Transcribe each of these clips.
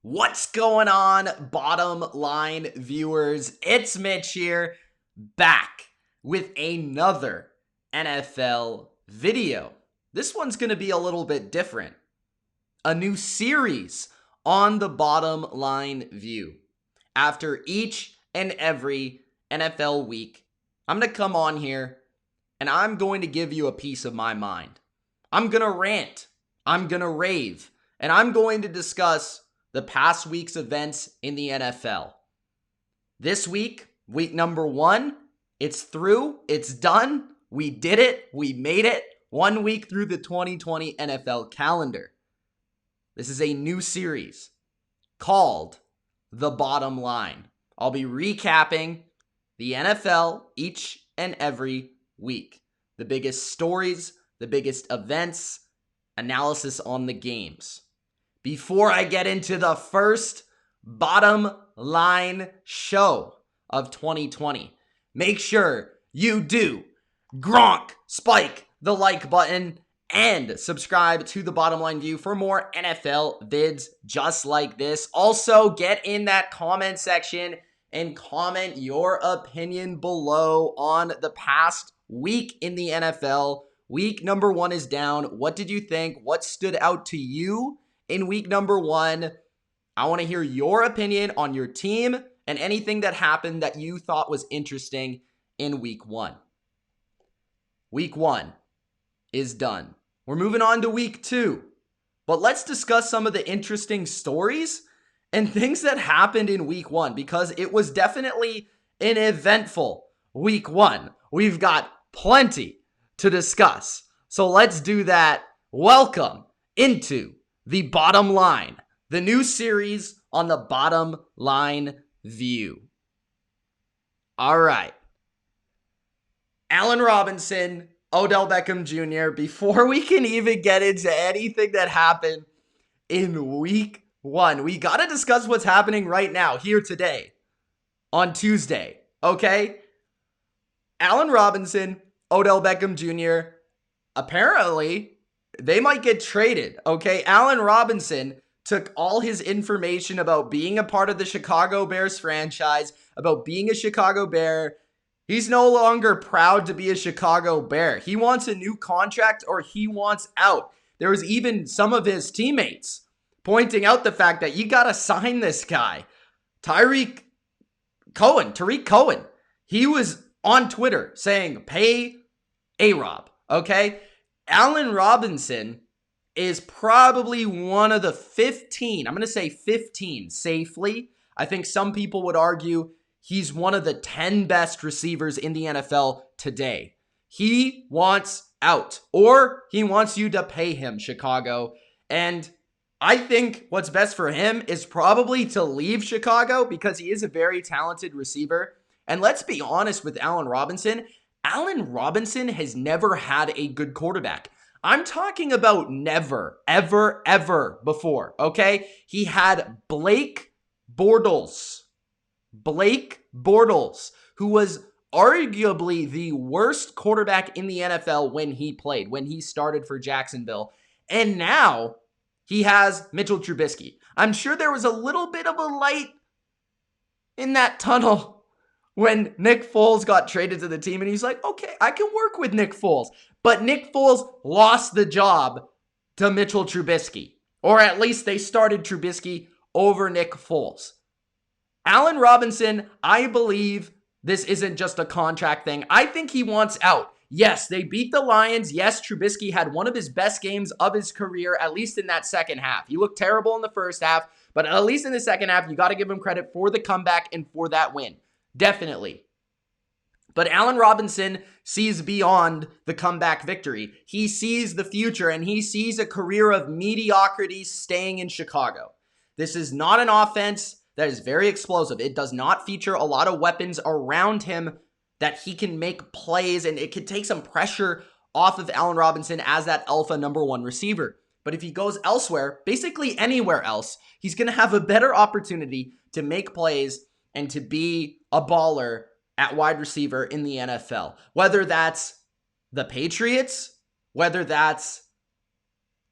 What's going on, bottom line viewers? It's Mitch here, back with another NFL video. This one's going to be a little bit different. A new series on the Bottom Line View. After each and every NFL week, I'm going to come on here and I'm going to give you a piece of my mind. I'm going to rant, I'm going to rave, and I'm going to discuss the past week's events in the NFL. This week, week number 1, it's through, it's done, we did it, we made it, 1 week through the 2020 NFL calendar. This is a new series called The Bottom Line. I'll be recapping the NFL each and every week. The biggest stories, the biggest events, analysis on the games. Before I get into the first bottom line show of 2020, make sure you do spike the like button and subscribe to the Bottom Line View for more NFL vids just like this. Also, get in that comment section and comment your opinion below on the past week in the NFL. Week number 1 is down. What did you think? What stood out to you in week number 1? I want to hear your opinion on your team and anything that happened that you thought was interesting in week 1. Week 1 is done. We're moving on to week 2. But let's discuss some of the interesting stories and things that happened in week 1 because it was definitely an eventful week 1. We've got plenty to discuss. So let's do that. Welcome into The Bottom Line, the new series on the Bottom Line View. All right. Allen Robinson, Odell Beckham Jr., before we can even get into anything that happened in week 1, we got to discuss what's happening right now, here today, on Tuesday, okay? Allen Robinson, Odell Beckham Jr., apparently, they might get traded, okay? Allen Robinson took all his information about being a part of the Chicago Bears franchise, about being a Chicago Bear. He's no longer proud to be a Chicago Bear. He wants a new contract or he wants out. There was even some of his teammates pointing out the fact that you got to sign this guy. Tariq Cohen. He was on Twitter saying, pay A-Rob, okay? Allen Robinson is probably one of the 15, I'm going to say 15 safely. I think some people would argue he's one of the 10 best receivers in the NFL today. He wants out, or he wants you to pay him, Chicago. And I think what's best for him is probably to leave Chicago because he is a very talented receiver. And let's be honest with Allen Robinson. Allen Robinson has never had a good quarterback. I'm talking about never, ever before, okay? He had Blake Bortles, who was arguably the worst quarterback in the NFL when he started for Jacksonville. And now he has Mitchell Trubisky. I'm sure there was a little bit of a light in that tunnel when Nick Foles got traded to the team, and he's like, okay, I can work with Nick Foles. But Nick Foles lost the job to Mitchell Trubisky. Or at least they started Trubisky over Nick Foles. Allen Robinson, I believe this isn't just a contract thing. I think he wants out. Yes, they beat the Lions. Yes, Trubisky had one of his best games of his career, at least in that second half. He looked terrible in the first half, but at least in the second half, you got to give him credit for the comeback and for that win. Definitely. But Allen Robinson sees beyond the comeback victory. He sees the future, and he sees a career of mediocrity staying in Chicago. This is not an offense that is very explosive. It does not feature a lot of weapons around him that he can make plays, and it could take some pressure off of Allen Robinson as that alpha number 1 receiver. But if he goes elsewhere, basically anywhere else, he's going to have a better opportunity to make plays and to be a baller at wide receiver in the NFL. Whether that's the Patriots, whether that's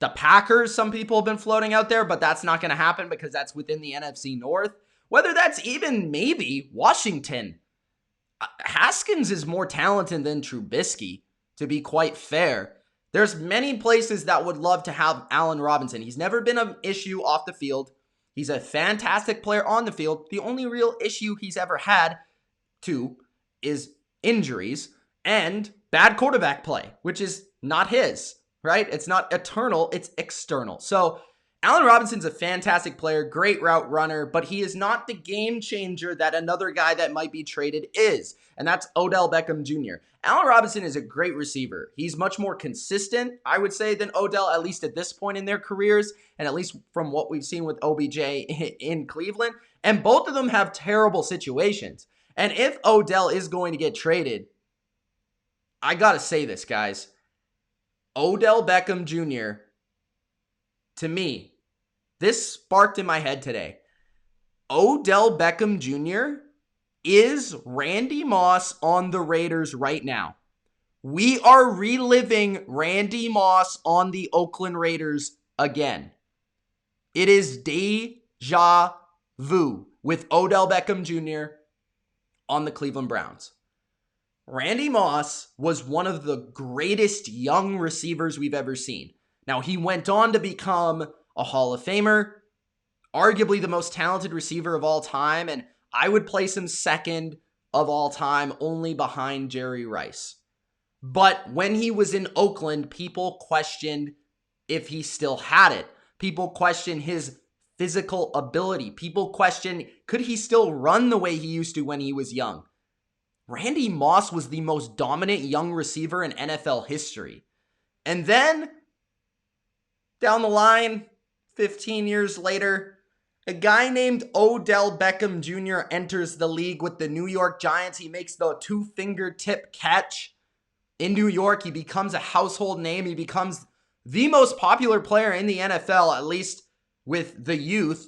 The Packers, some people have been floating out there, but that's not going to happen because that's within the NFC North. Whether that's even maybe Washington. Haskins is more talented than Trubisky, to be quite fair. There's many places that would love to have Allen Robinson. He's never been an issue off the field. He's a fantastic player on the field. The only real issue he's ever had, too, is injuries and bad quarterback play, which is not his, right? It's not eternal, it's external. So Allen Robinson's a fantastic player, great route runner, but he is not the game changer that another guy that might be traded is, and that's Odell Beckham Jr. Allen Robinson is a great receiver. He's much more consistent, I would say, than Odell, at least at this point in their careers, and at least from what we've seen with OBJ in Cleveland, and both of them have terrible situations. And if Odell is going to get traded, I gotta say this, guys. Odell Beckham Jr., to me, this sparked in my head today. Odell Beckham Jr. is Randy Moss on the Raiders right now. We are reliving Randy Moss on the Oakland Raiders again. It is deja vu with Odell Beckham Jr. on the Cleveland Browns. Randy Moss was one of the greatest young receivers we've ever seen. Now, he went on to become a Hall of Famer, arguably the most talented receiver of all time, and I would place him second of all time, only behind Jerry Rice. But when he was in Oakland, people questioned if he still had it. People questioned his physical ability. People questioned, could he still run the way he used to when he was young? Randy Moss was the most dominant young receiver in NFL history. And then, down the line, 15 years later, a guy named Odell Beckham Jr. enters the league with the New York Giants. He makes the two-fingertip catch in New York. He becomes a household name. He becomes the most popular player in the NFL, at least with the youth.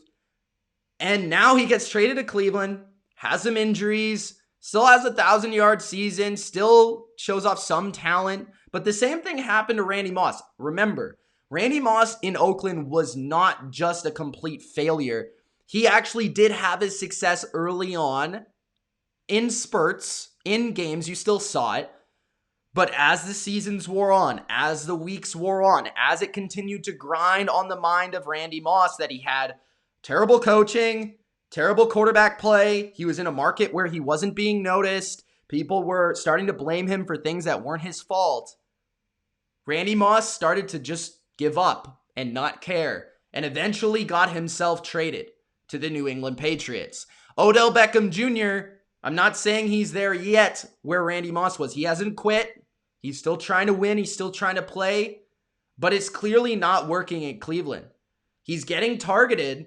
And now he gets traded to Cleveland, has some injuries, still has a 1,000-yard season, still shows off some talent. But the same thing happened to Randy Moss. Remember, Randy Moss in Oakland was not just a complete failure. He actually did have his success early on in spurts, in games. You still saw it. But as the seasons wore on, as the weeks wore on, as it continued to grind on the mind of Randy Moss that he had terrible coaching, terrible quarterback play, he was in a market where he wasn't being noticed, people were starting to blame him for things that weren't his fault, Randy Moss started to just give up and not care, and eventually got himself traded to the New England Patriots. Odell Beckham Jr., I'm not saying he's there yet where Randy Moss was. He hasn't quit. He's still trying to win. He's still trying to play. But it's clearly not working in Cleveland. He's getting targeted,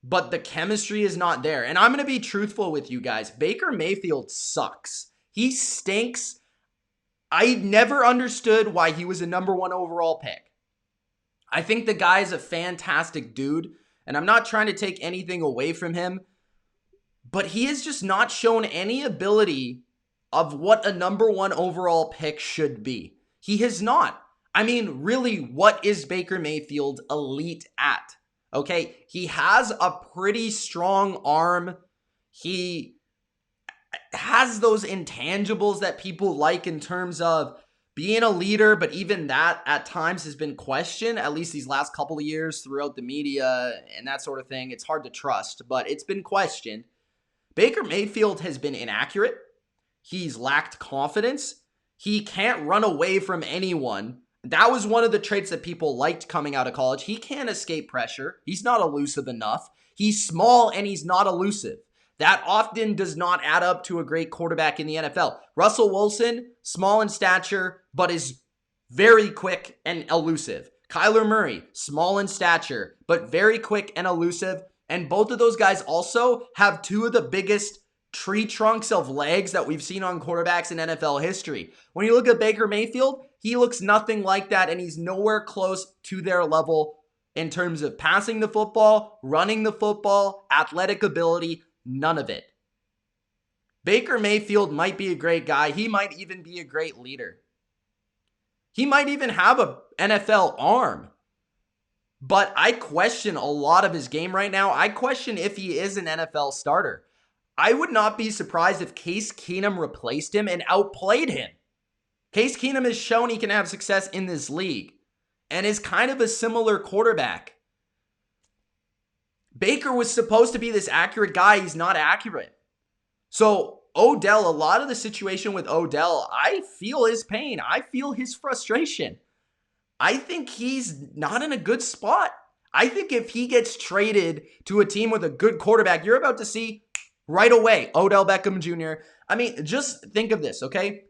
but the chemistry is not there. And I'm going to be truthful with you guys. Baker Mayfield sucks. He stinks. I never understood why he was a number 1 overall pick. I think the guy is a fantastic dude, and I'm not trying to take anything away from him, but he has just not shown any ability of what a number 1 overall pick should be. He has not. I mean, really, what is Baker Mayfield elite at? Okay, he has a pretty strong arm. He has those intangibles that people like in terms of being a leader, but even that at times has been questioned, at least these last couple of years throughout the media and that sort of thing. It's hard to trust, but it's been questioned. Baker Mayfield has been inaccurate. He's lacked confidence. He can't run away from anyone. That was one of the traits that people liked coming out of college. He can't escape pressure. He's not elusive enough. He's small and he's not elusive. That often does not add up to a great quarterback in the NFL. Russell Wilson, small in stature, but is very quick and elusive. Kyler Murray, small in stature, but very quick and elusive. And both of those guys also have two of the biggest tree trunks of legs that we've seen on quarterbacks in NFL history. When you look at Baker Mayfield, he looks nothing like that, and he's nowhere close to their level in terms of passing the football, running the football, athletic ability, none of it. Baker Mayfield might be a great guy. He might even be a great leader. He might even have an NFL arm. But I question a lot of his game right now. I question if he is an NFL starter. I would not be surprised if Case Keenum replaced him and outplayed him. Case Keenum has shown he can have success in this league and is kind of a similar quarterback. Baker was supposed to be this accurate guy. He's not accurate. So Odell, a lot of the situation with Odell, I feel his pain. I feel his frustration. I think he's not in a good spot. I think if he gets traded to a team with a good quarterback, you're about to see right away Odell Beckham Jr. I mean, just think of this, okay?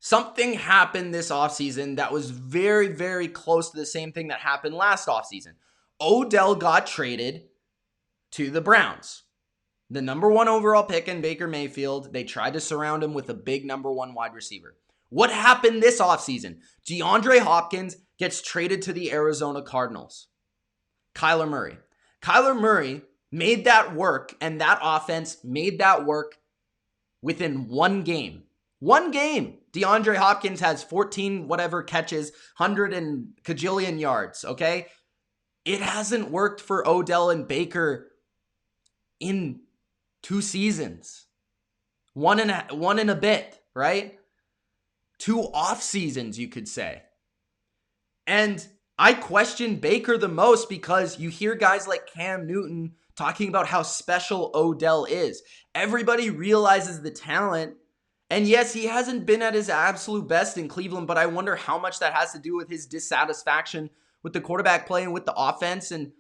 Something happened this offseason that was very, very close to the same thing that happened last offseason. Odell got traded to the Browns. The number 1 overall pick in Baker Mayfield, they tried to surround him with a big number 1 wide receiver. What happened this offseason? DeAndre Hopkins gets traded to the Arizona Cardinals. Kyler Murray made that work, and that offense made that work within one game. One game. DeAndre Hopkins has 14 whatever catches, 100 and kajillion yards, okay? It hasn't worked for Odell and Baker in 2 seasons. One and a bit, right? 2 off seasons, you could say. And I question Baker the most because you hear guys like Cam Newton talking about how special Odell is. Everybody realizes the talent. And yes, he hasn't been at his absolute best in Cleveland, but I wonder how much that has to do with his dissatisfaction with the quarterback play and with the offense. And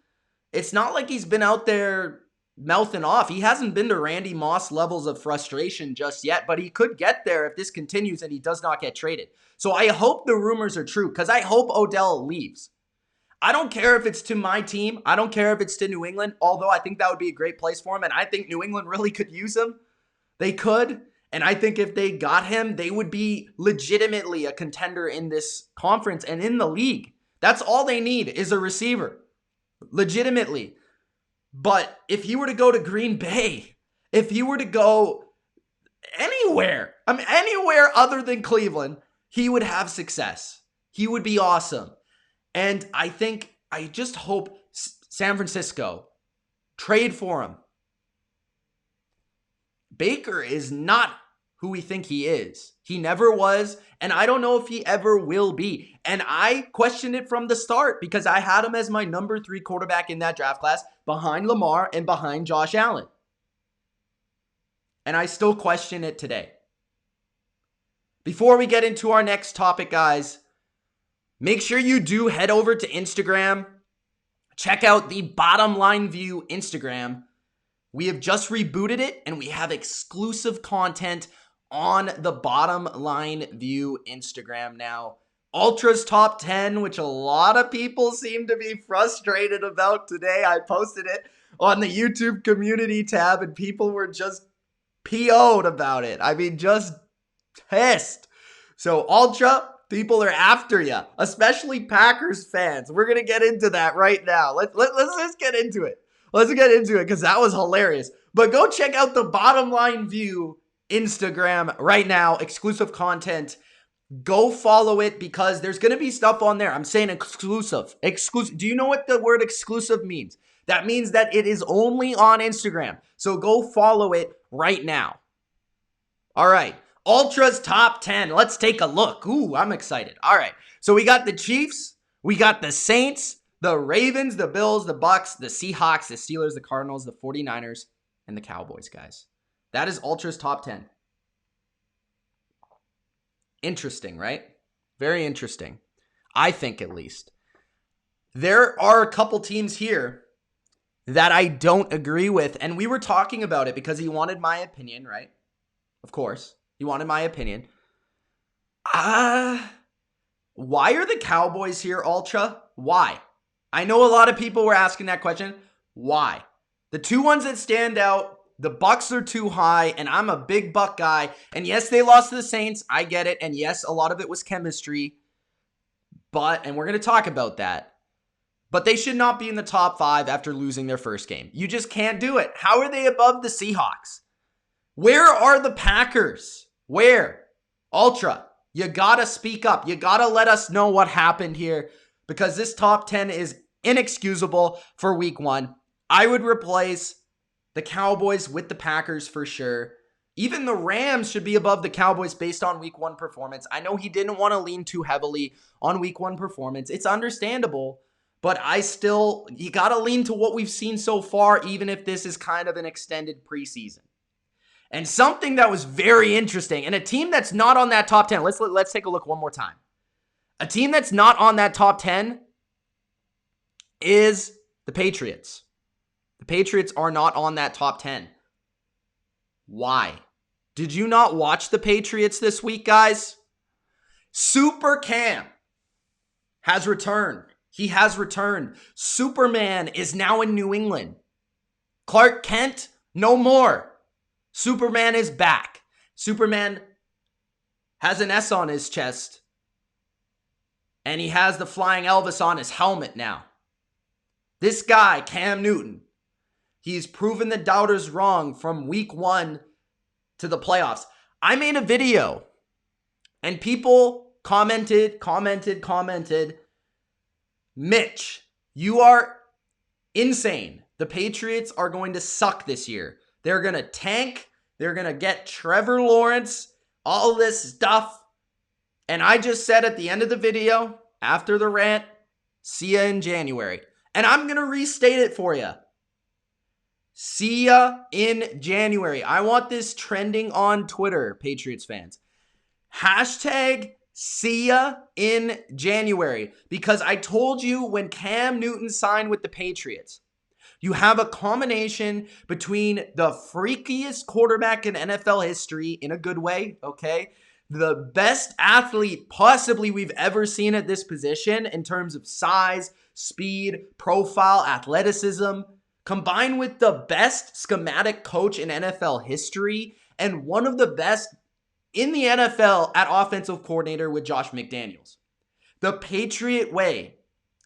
it's not like he's been out there mouthing off. He hasn't been to Randy Moss levels of frustration just yet, but he could get there if this continues and he does not get traded. So I hope the rumors are true because I hope Odell leaves. I don't care if it's to my team. I don't care if it's to New England, although I think that would be a great place for him. And I think New England really could use him. They could. And I think if they got him, they would be legitimately a contender in this conference and in the league. That's all they need is a receiver. Legitimately. But if he were to go to Green Bay, if he were to go anywhere, anywhere other than Cleveland, he would have success. He would be awesome. And I just hope San Francisco trade for him. Baker is not who we think he is. He never was, and I don't know if he ever will be. And I questioned it from the start because I had him as my number 3 quarterback in that draft class behind Lamar and behind Josh Allen. And I still question it today. Before we get into our next topic, guys, make sure you do head over to Instagram. Check out the Bottom Line View Instagram. We have just rebooted it, and we have exclusive content on the Bottom Line View Instagram now. Ultra's Top 10, which a lot of people seem to be frustrated about today. I posted it on the YouTube community tab, and people were just PO'd about it. I mean, just pissed. So, Ultra, people are after you, especially Packers fans. We're going to get into that right now. Let's just get into it. Let's get into it because that was hilarious. But go check out the Bottom Line View Instagram right now. Exclusive content. Go follow it because there's going to be stuff on there. I'm saying exclusive. Exclusive. Do you know what the word exclusive means? That means that it is only on Instagram. So go follow it right now. All right. Ultra's Top 10. Let's take a look. Ooh, I'm excited. All right. So we got the Chiefs. We got the Saints. The Ravens, the Bills, the Bucks, the Seahawks, the Steelers, the Cardinals, the 49ers, and the Cowboys, guys. That is Ultra's Top 10. Interesting, right? Very interesting. I think, at least. There are a couple teams here that I don't agree with, and we were talking about it because he wanted my opinion, right? Of course. He wanted my opinion. Why are the Cowboys here, Ultra? Why? I know a lot of people were asking that question. Why? The 2 ones that stand out, the Bucks are too high, and I'm a big Buck guy. And yes, they lost to the Saints. I get it. And yes, a lot of it was chemistry. And we're going to talk about that. But they should not be in the top 5 after losing their first game. You just can't do it. How are they above the Seahawks? Where are the Packers? Where? Ultra, you got to speak up. You got to let us know what happened here. because this top 10 is inexcusable for week 1. I would replace the Cowboys with the Packers for sure. Even the Rams should be above the Cowboys based on week 1 performance. I know he didn't want to lean too heavily on week 1 performance. It's understandable, but you got to lean to what we've seen so far, even if this is kind of an extended preseason. And something that was very interesting, and a team that's not on that top 10, let's take a look one more time. A team that's not on that top 10 is the Patriots. The Patriots are not on that top 10. Why? Did you not watch the Patriots this week, guys? Super Cam has returned. He has returned. Superman is now in New England. Clark Kent, no more. Superman is back. Superman has an S on his chest. And he has the flying Elvis on his helmet now. This guy, Cam Newton, he's proven the doubters wrong from week 1 to the playoffs. I made a video and people commented. Mitch, you are insane. The Patriots are going to suck this year. They're going to tank. They're going to get Trevor Lawrence, all this stuff. And I just said at the end of the video, after the rant, see ya in January. And I'm going to restate it for you. See ya in January. I want this trending on Twitter, Patriots fans. Hashtag see ya in January. Because I told you when Cam Newton signed with the Patriots, you have a combination between the freakiest quarterback in NFL history, in a good way, okay? The best athlete possibly we've ever seen at this position in terms of size, speed, profile, athleticism, combined with the best schematic coach in NFL history and one of the best in the NFL at offensive coordinator with Josh McDaniels. The Patriot way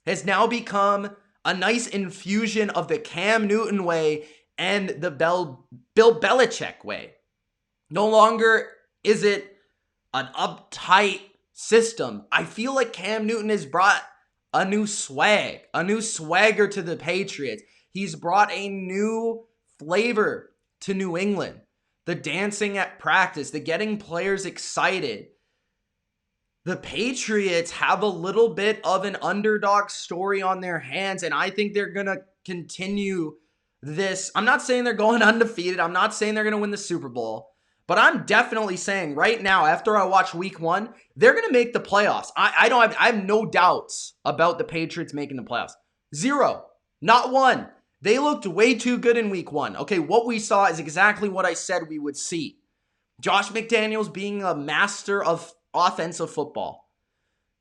has now become a nice infusion of the Cam Newton way and the Bill Belichick way. No longer is it an uptight system. I feel like Cam Newton has brought a new swagger to the Patriots. He's brought a new flavor to New England. The dancing at practice, the getting players excited. The Patriots have a little bit of an underdog story on their hands, and I think they're going to continue this. I'm not saying they're going undefeated. I'm not saying they're going to win the Super Bowl. But I'm definitely saying right now, after I watch week 1, they're going to make the playoffs. I have no doubts about the Patriots making the playoffs. 0. Not 1. They looked way too good in week 1. Okay, what we saw is exactly what I said we would see. Josh McDaniels being a master of offensive football.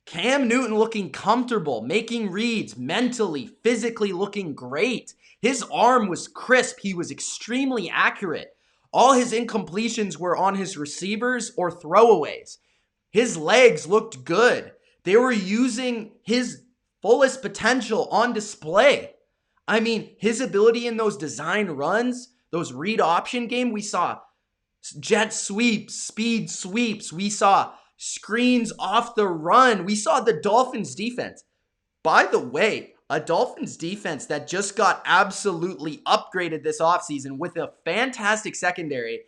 Cam Newton looking comfortable, making reads, mentally, physically looking great. His arm was crisp. He was extremely accurate. All his incompletions were on his receivers or throwaways. His legs looked good. They were using his fullest potential on display. I mean, his ability in those design runs, those read option game, we saw jet sweeps, speed sweeps. We saw screens off the run. We saw the Dolphins defense. By the way, a Dolphins defense that just got absolutely upgraded this offseason with a fantastic secondary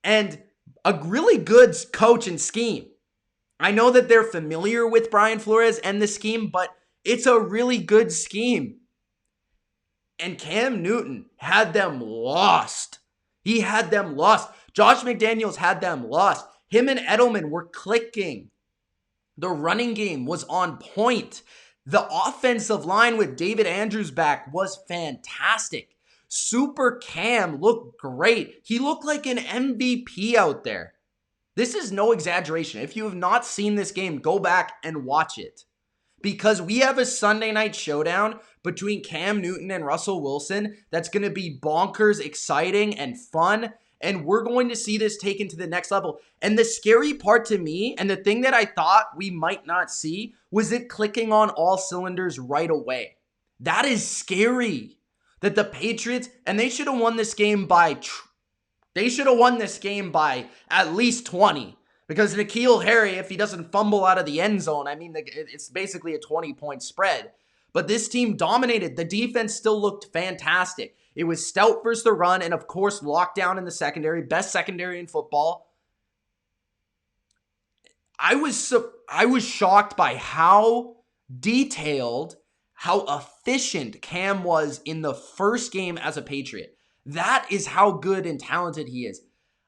and a really good coach and scheme. I know that they're familiar with Brian Flores and the scheme, but it's a really good scheme. And Cam Newton had them lost. He had them lost. Josh McDaniels had them lost. Him and Edelman were clicking. The running game was on point. The offensive line with David Andrews back was fantastic. Super Cam looked great. He looked like an MVP out there. This is no exaggeration. If you have not seen this game, go back and watch it. Because we have a Sunday night showdown between Cam Newton and Russell Wilson that's going to be bonkers, exciting, and fun. And we're going to see this taken to the next level. And the scary part to me, and the thing that I thought we might not see, was it clicking on all cylinders right away. That is scary. That the Patriots, and they should have won this game by at least 20. Because N'Keal Harry, if he doesn't fumble out of the end zone, I mean, it's basically a 20-point spread. But this team dominated. The defense still looked fantastic. It was stout versus the run, and of course, lockdown in the secondary, best secondary in football. I was shocked by how detailed, how efficient Cam was in the first game as a Patriot. That is how good and talented he is.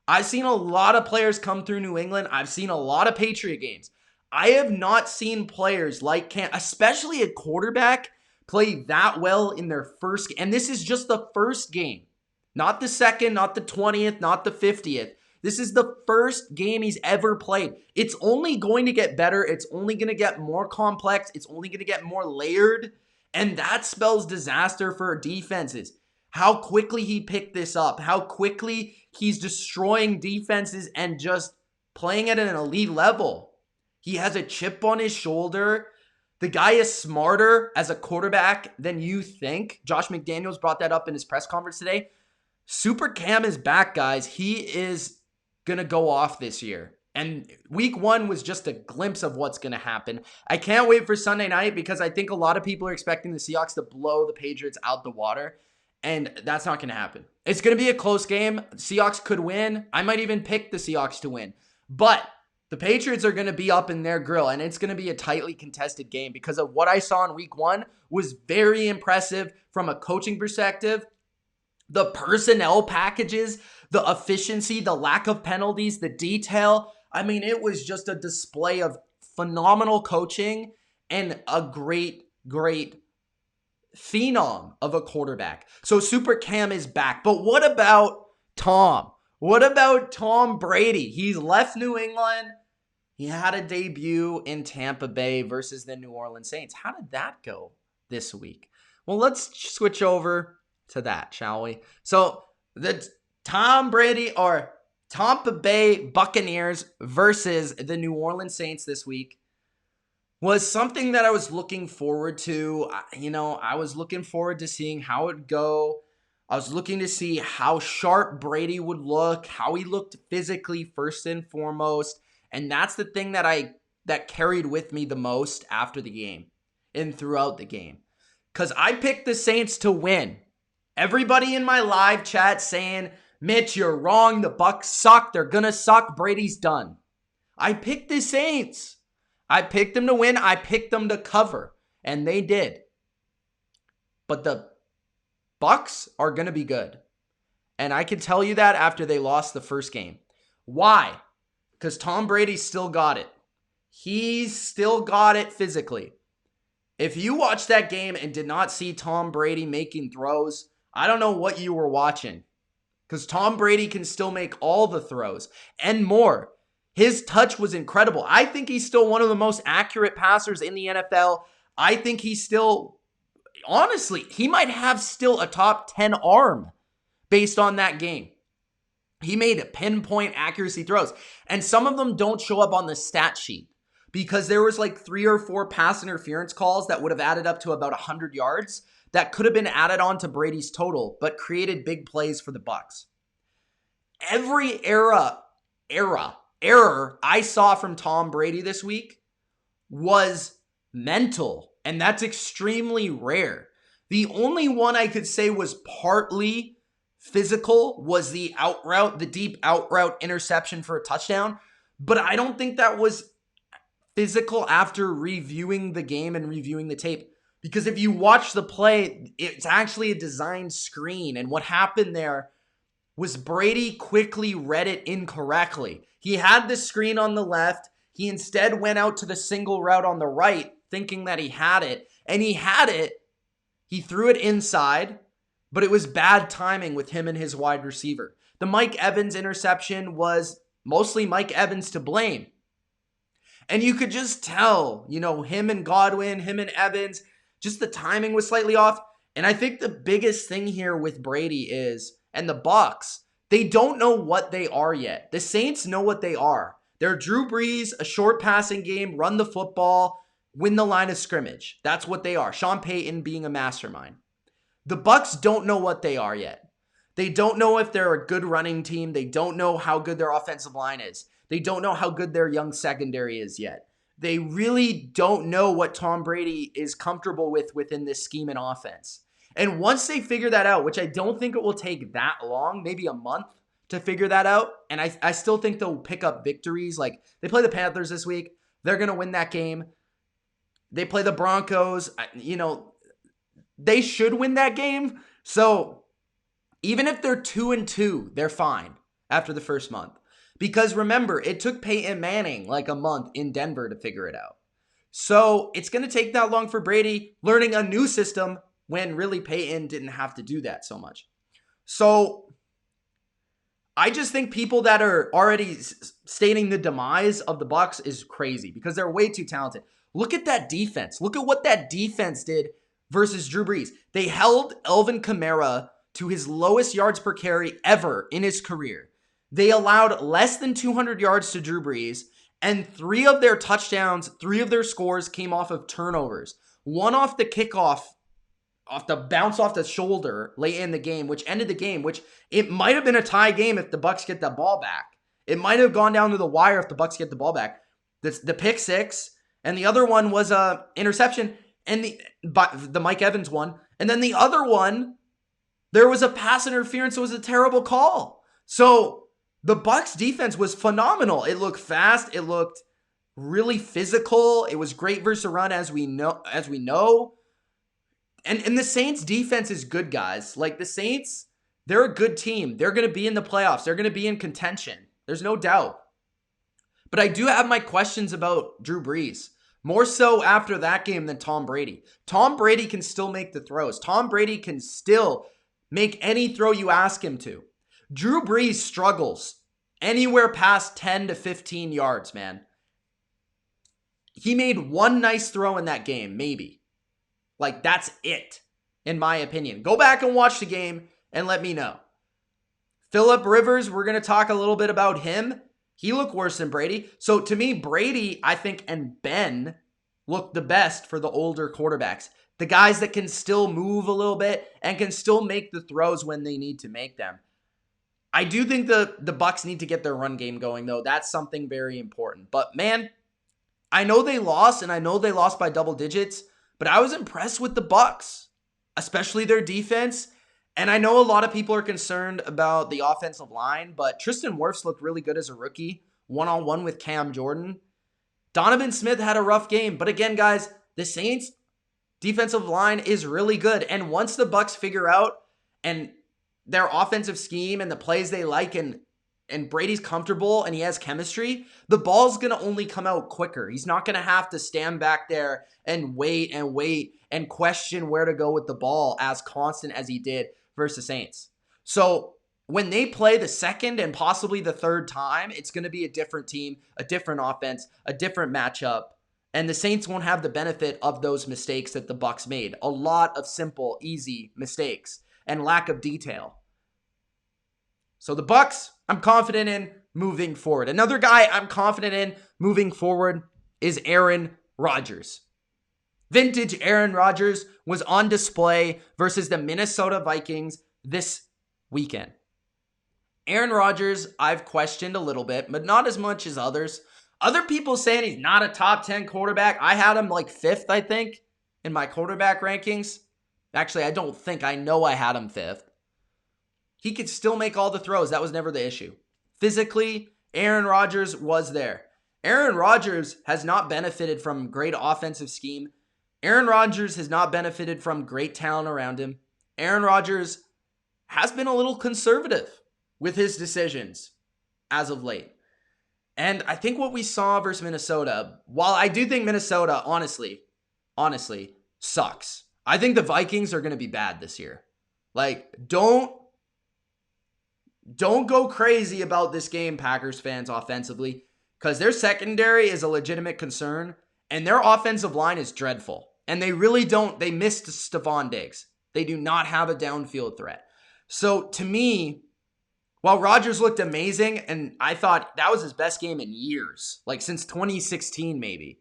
I've seen a lot of players come through New England. I've seen a lot of Patriot games. I have not seen players like Cam, especially a quarterback, play that well in their first game. And this is just the first game. Not the second, not the 20th, not the 50th. This is the first game he's ever played. It's only going to get better. It's only going to get more complex. It's only going to get more layered. And that spells disaster for defenses. How quickly he picked this up. How quickly he's destroying defenses and just playing at an elite level. He has a chip on his shoulder. The guy is smarter as a quarterback than you think. Josh McDaniels brought that up in his press conference today. Super Cam is back, guys. He is going to go off this year. And week 1 was just a glimpse of what's going to happen. I can't wait for Sunday night because I think a lot of people are expecting the Seahawks to blow the Patriots out the water. And that's not going to happen. It's going to be a close game. Seahawks could win. I might even pick the Seahawks to win. But the Patriots are going to be up in their grill, and it's going to be a tightly contested game because of what I saw in week 1 was very impressive from a coaching perspective. The personnel packages, the efficiency, the lack of penalties, the detail. I mean, it was just a display of phenomenal coaching and a great phenom of a quarterback. So Super Cam is back. But what about Tom? What about Tom Brady? He's left New England. He had a debut in Tampa Bay versus the New Orleans Saints. How did that go this week? Well, let's switch over to that, shall we? So the Tom Brady or Tampa Bay Buccaneers versus the New Orleans Saints this week was something that I was looking forward to. I was looking forward to seeing how it would go. I was looking to see how sharp Brady would look, how he looked physically first and foremost. And that's the thing that carried with me the most after the game and throughout the game. Because I picked the Saints to win. Everybody in my live chat saying, Mitch, you're wrong. The Bucs suck. They're going to suck. Brady's done. I picked the Saints. I picked them to win. I picked them to cover. And they did. But the Bucs are going to be good. And I can tell you that after they lost the first game. Why? Because Tom Brady still got it. He's still got it physically. If you watched that game and did not see Tom Brady making throws, I don't know what you were watching. Because Tom Brady can still make all the throws and more. His touch was incredible. I think he's still one of the most accurate passers in the NFL. I think he's still, honestly, he might have still a top 10 arm based on that game. He made pinpoint accuracy throws. And some of them don't show up on the stat sheet because there was like 3 or 4 pass interference calls that would have added up to about 100 yards that could have been added on to Brady's total, but created big plays for the Bucs. Every error I saw from Tom Brady this week was mental, and that's extremely rare. The only one I could say was partly physical was the deep out route interception for a touchdown, but I don't think that was physical after reviewing the game and reviewing the tape. Because if you watch the play, it's actually a designed screen. And what happened there was Brady quickly read it incorrectly. He had the screen on the left. He instead went out to the single route on the right, thinking that he had it. And he had it. He threw it inside, but it was bad timing with him and his wide receiver. The Mike Evans interception was mostly Mike Evans to blame. And you could just tell, him and Godwin, him and Evans, just the timing was slightly off. And I think the biggest thing here with Brady is, and the Bucs, they don't know what they are yet. The Saints know what they are. They're Drew Brees, a short passing game, run the football, win the line of scrimmage. That's what they are. Sean Payton being a mastermind. The Bucs don't know what they are yet. They don't know if they're a good running team. They don't know how good their offensive line is. They don't know how good their young secondary is yet. They really don't know what Tom Brady is comfortable with within this scheme and offense. And once they figure that out, which I don't think it will take that long, maybe a month to figure that out, and I still think they'll pick up victories. Like, they play the Panthers this week. They're going to win that game. They play the Broncos. They should win that game. So even if they're 2-2, they're fine after the first month. Because remember, it took Peyton Manning like a month in Denver to figure it out. So it's going to take that long for Brady learning a new system when really Peyton didn't have to do that so much. So I just think people that are already stating the demise of the Bucs is crazy because they're way too talented. Look at that defense. Look at what that defense did versus Drew Brees. They held Alvin Kamara to his lowest yards per carry ever in his career. They allowed less than 200 yards to Drew Brees, and 3 of their touchdowns, 3 of their scores came off of turnovers. One off the kickoff, off the bounce off the shoulder late in the game, which ended the game, which it might have been a tie game if the Bucs get the ball back. It might have gone down to the wire if the Bucs get the ball back. The pick six, and the other one was a interception, and the Mike Evans one. And then the other one, there was a pass interference. It was a terrible call. So the Bucs defense was phenomenal. It looked fast. It looked really physical. It was great versus the run, as we know. And the Saints defense is good, guys. Like, the Saints, they're a good team. They're going to be in the playoffs. They're going to be in contention. There's no doubt. But I do have my questions about Drew Brees. More so after that game than Tom Brady. Tom Brady can still make the throws. Tom Brady can still make any throw you ask him to. Drew Brees struggles anywhere past 10 to 15 yards, man. He made one nice throw in that game, maybe. Like, that's it, in my opinion. Go back and watch the game and let me know. Phillip Rivers, we're going to talk a little bit about him. He looked worse than Brady. So to me, Brady, I think, and Ben look the best for the older quarterbacks. The guys that can still move a little bit and can still make the throws when they need to make them. I do think the Bucs need to get their run game going, though. That's something very important. But, man, I know they lost, and I know they lost by double digits, but I was impressed with the Bucs, especially their defense. And I know a lot of people are concerned about the offensive line, but Tristan Wirfs looked really good as a rookie, one-on-one with Cam Jordan. Donovan Smith had a rough game. But again, guys, the Saints' defensive line is really good. And once the Bucs figure out and their offensive scheme and the plays they like and Brady's comfortable and he has chemistry, the ball's going to only come out quicker. He's not going to have to stand back there and wait and question where to go with the ball as constant as he did versus Saints. So when they play the second and possibly the third time, it's going to be a different team, a different offense, a different matchup. And the Saints won't have the benefit of those mistakes that the Bucs made. A lot of simple, easy mistakes and lack of detail. So the Bucs, I'm confident in moving forward. Another guy I'm confident in moving forward is Aaron Rodgers. Vintage Aaron Rodgers was on display versus the Minnesota Vikings this weekend. Aaron Rodgers, I've questioned a little bit, but not as much as others. Other people saying he's not a top 10 quarterback. I had him like 5th, I think, in my quarterback rankings. Actually, I don't think. I know I had him 5th. He could still make all the throws. That was never the issue. Physically, Aaron Rodgers was there. Aaron Rodgers has not benefited from great offensive scheme. Aaron Rodgers has not benefited from great talent around him. Aaron Rodgers has been a little conservative with his decisions as of late. And I think what we saw versus Minnesota, while I do think Minnesota, honestly, sucks. I think the Vikings are going to be bad this year. Like, don't go crazy about this game, Packers fans, offensively, because their secondary is a legitimate concern, and their offensive line is dreadful. And they missed Stephon Diggs. They do not have a downfield threat. So, to me, while Rodgers looked amazing, and I thought that was his best game in years, like since 2016 maybe.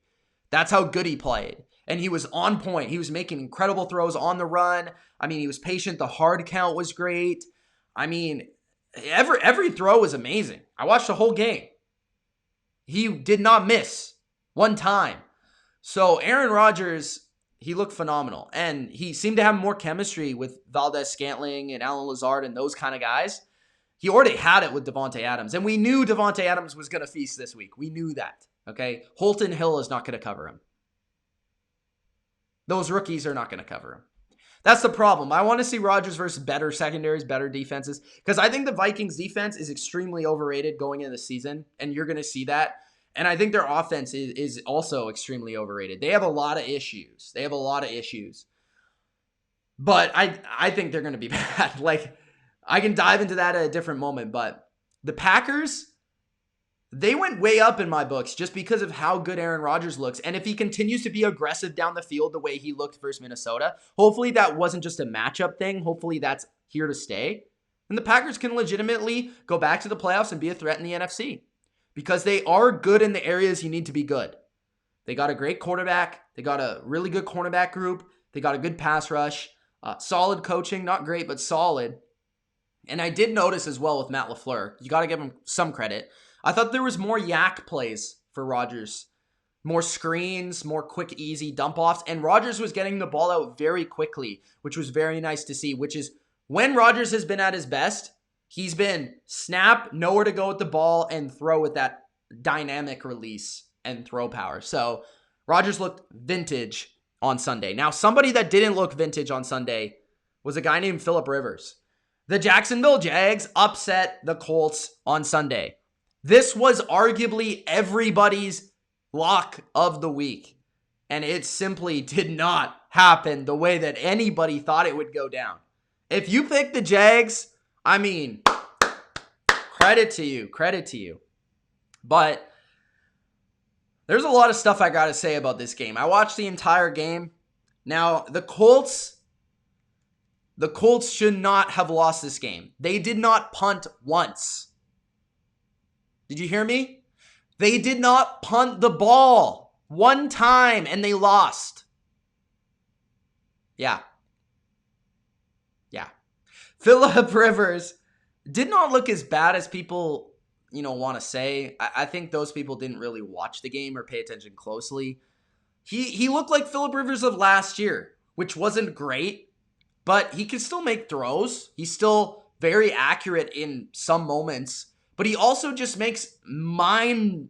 That's how good he played. And he was on point. He was making incredible throws on the run. I mean, he was patient. The hard count was great. I mean, every throw was amazing. I watched the whole game. He did not miss one time. So Aaron Rodgers, he looked phenomenal. And he seemed to have more chemistry with Valdez-Scantling and Alan Lazard and those kind of guys. He already had it with Devontae Adams. And we knew Devontae Adams was going to feast this week. We knew that. Okay? Holton Hill is not going to cover him. Those rookies are not going to cover him. That's the problem. I want to see Rodgers versus better secondaries, better defenses, because I think the Vikings defense is extremely overrated going into the season, and you're going to see that. And I think their offense is also extremely overrated. They have a lot of issues. But I think they're going to be bad. Like, I can dive into that at a different moment, but the Packers, they went way up in my books just because of how good Aaron Rodgers looks. And if he continues to be aggressive down the field the way he looked versus Minnesota, hopefully that wasn't just a matchup thing. Hopefully that's here to stay. And the Packers can legitimately go back to the playoffs and be a threat in the NFC because they are good in the areas you need to be good. They got a great quarterback. They got a really good cornerback group. They got a good pass rush. Solid coaching. Not great, but solid. And I did notice as well with Matt LaFleur, you got to give him some credit. I thought there was more yak plays for Rodgers. More screens, more quick, easy dump-offs. And Rodgers was getting the ball out very quickly, which was very nice to see, which is when Rodgers has been at his best, he's been snap, nowhere to go with the ball, and throw with that dynamic release and throw power. So Rodgers looked vintage on Sunday. Now, somebody that didn't look vintage on Sunday was a guy named Phillip Rivers. The Jacksonville Jags upset the Colts on Sunday. This was arguably everybody's lock of the week, and it simply did not happen the way that anybody thought it would go down. If you picked the Jags, I mean, credit to you. But there's a lot of stuff I got to say about this game. I watched the entire game. Now, the Colts should not have lost this game. They did not punt once. Did you hear me? They did not punt the ball one time, and they lost. Yeah. Phillip Rivers did not look as bad as people, want to say. I think those people didn't really watch the game or pay attention closely. He looked like Phillip Rivers of last year, which wasn't great, but he can still make throws. He's still very accurate in some moments. But he also just makes I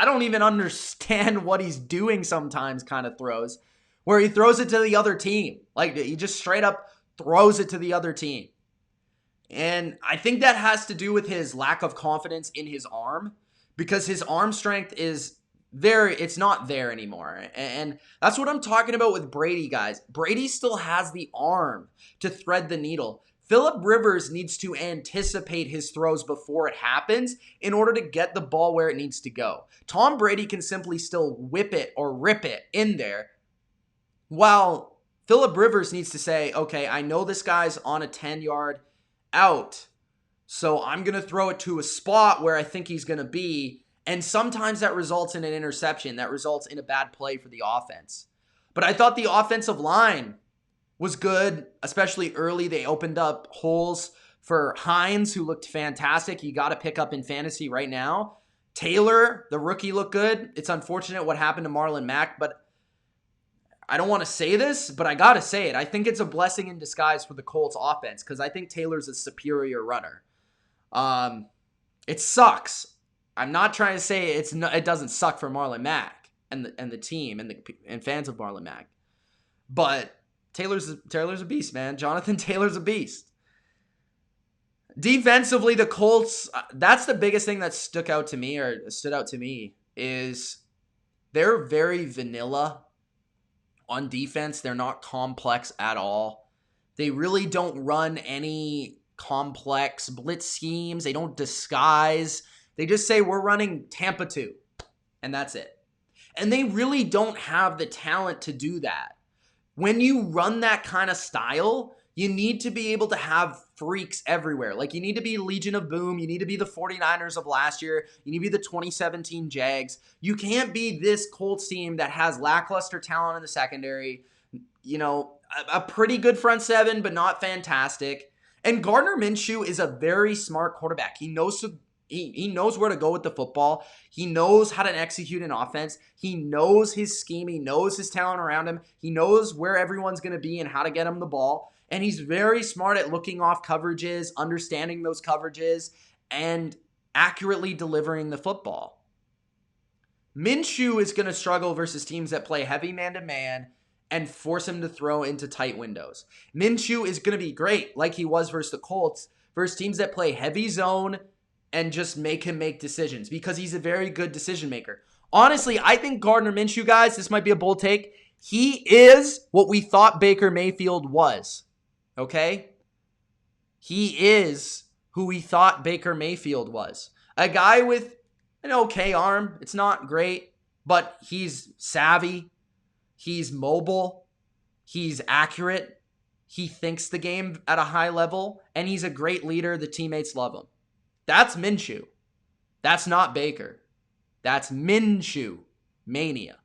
don't even understand what he's doing sometimes kind of throws, where he throws it to the other team. Like, he just straight up throws it to the other team. And I think that has to do with his lack of confidence in his arm, because his arm strength it's not there anymore. And that's what I'm talking about with Brady, guys. Brady still has the arm to thread the needle. Phillip Rivers needs to anticipate his throws before it happens in order to get the ball where it needs to go. Tom Brady can simply still whip it or rip it in there, while Phillip Rivers needs to say, okay, I know this guy's on a 10-yard out, so I'm going to throw it to a spot where I think he's going to be, and sometimes that results in an interception. That results in a bad play for the offense. But I thought the offensive line was good, especially early. They opened up holes for Hines, who looked fantastic. You got to pick up in fantasy right now. Taylor, the rookie, looked good. It's unfortunate what happened to Marlon Mack, but I don't want to say this, but I got to say it. I think it's a blessing in disguise for the Colts offense, because I think Taylor's a superior runner. It sucks. I'm not trying to say it doesn't suck for Marlon Mack and the team and fans of Marlon Mack, but Taylor's a beast, man. Jonathan Taylor's a beast. Defensively, the Colts, that's the biggest thing that stood out to me is they're very vanilla on defense. They're not complex at all. They really don't run any complex blitz schemes. They don't disguise. They just say, we're running Tampa 2, and that's it. And they really don't have the talent to do that. When you run that kind of style, you need to be able to have freaks everywhere. Like, you need to be Legion of Boom. You need to be the 49ers of last year. You need to be the 2017 Jags. You can't be this Colts team that has lackluster talent in the secondary, a pretty good front seven, but not fantastic. And Gardner Minshew is a very smart quarterback. He knows He knows where to go with the football. He knows how to execute an offense. He knows his scheme. He knows his talent around him. He knows where everyone's going to be and how to get him the ball. And he's very smart at looking off coverages, understanding those coverages, and accurately delivering the football. Minshew is going to struggle versus teams that play heavy man-to-man and force him to throw into tight windows. Minshew is going to be great, like he was versus the Colts, versus teams that play heavy zone and just make him make decisions because he's a very good decision maker. Honestly, I think Gardner Minshew, guys, this might be a bold take. He is what we thought Baker Mayfield was, okay? He is who we thought Baker Mayfield was. A guy with an okay arm. It's not great, but he's savvy. He's mobile. He's accurate. He thinks the game at a high level, and he's a great leader. The teammates love him. That's Minshew. That's not Baker. That's Minshew mania.